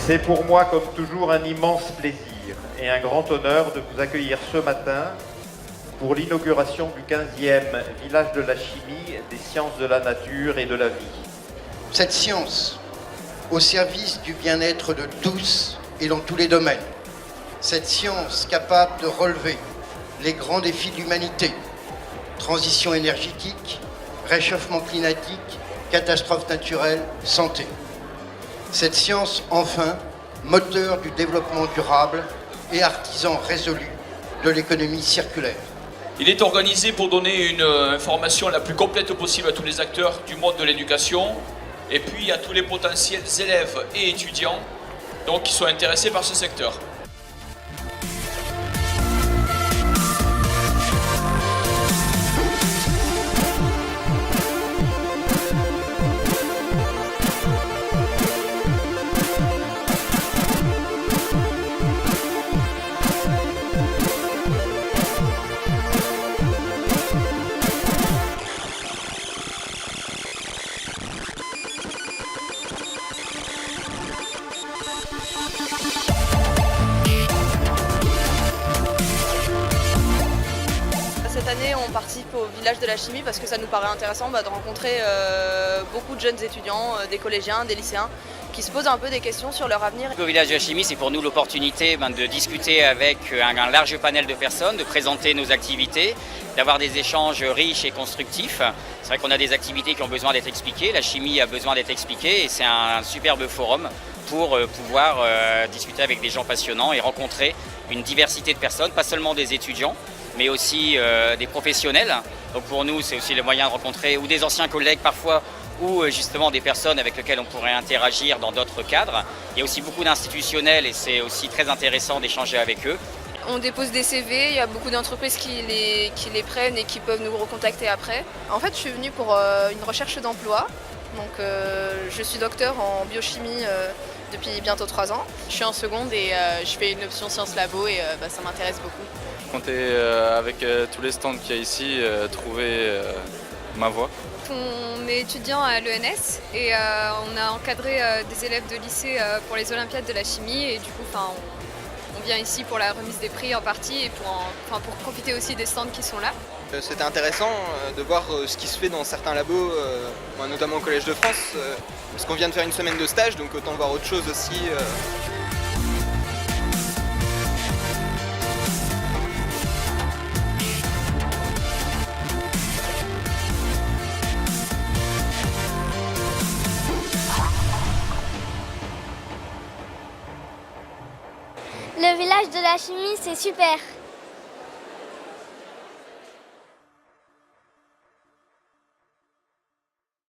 C'est pour moi, comme toujours, un immense plaisir et un grand honneur de vous accueillir ce matin pour l'inauguration du 15e village de la chimie, des sciences de la nature et de la vie. Cette science, au service du bien-être de tous et dans tous les domaines. Cette science capable de relever les grands défis de l'humanité, transition énergétique, réchauffement climatique, catastrophes naturelles, santé. Cette science, enfin, moteur du développement durable et artisan résolu de l'économie circulaire. Il est organisé pour donner une information la plus complète possible à tous les acteurs du monde de l'éducation et puis à tous les potentiels élèves et étudiants donc, qui sont intéressés par ce secteur. Cette année, on participe au village de la chimie parce que ça nous paraît intéressant de rencontrer beaucoup de jeunes étudiants, des collégiens, des lycéens, qui se posent un peu des questions sur leur avenir. Le village de la chimie, c'est pour nous l'opportunité de discuter avec un large panel de personnes, de présenter nos activités, d'avoir des échanges riches et constructifs. C'est vrai qu'on a des activités qui ont besoin d'être expliquées, la chimie a besoin d'être expliquée et c'est un superbe forum pour pouvoir discuter avec des gens passionnants et rencontrer une diversité de personnes, pas seulement des étudiants, mais aussi des professionnels. Donc pour nous, c'est aussi le moyen de rencontrer ou des anciens collègues parfois, ou justement des personnes avec lesquelles on pourrait interagir dans d'autres cadres. Il y a aussi beaucoup d'institutionnels et c'est aussi très intéressant d'échanger avec eux. On dépose des CV, il y a beaucoup d'entreprises qui les prennent et qui peuvent nous recontacter après. En fait, je suis venue pour une recherche d'emploi. Donc, je suis docteur en biochimie depuis bientôt 3 ans. Je suis en seconde et je fais une option sciences labo et ça m'intéresse beaucoup. Je comptais, avec tous les stands qu'il y a ici, trouver ma voie. On est étudiant à l'ENS et on a encadré des élèves de lycée pour les Olympiades de la chimie et du coup on vient ici pour la remise des prix en partie et pour profiter aussi des stands qui sont là. C'était intéressant de voir ce qui se fait dans certains labos, notamment au Collège de France, parce qu'on vient de faire une semaine de stage, donc autant voir autre chose aussi. Le village de la chimie, c'est super.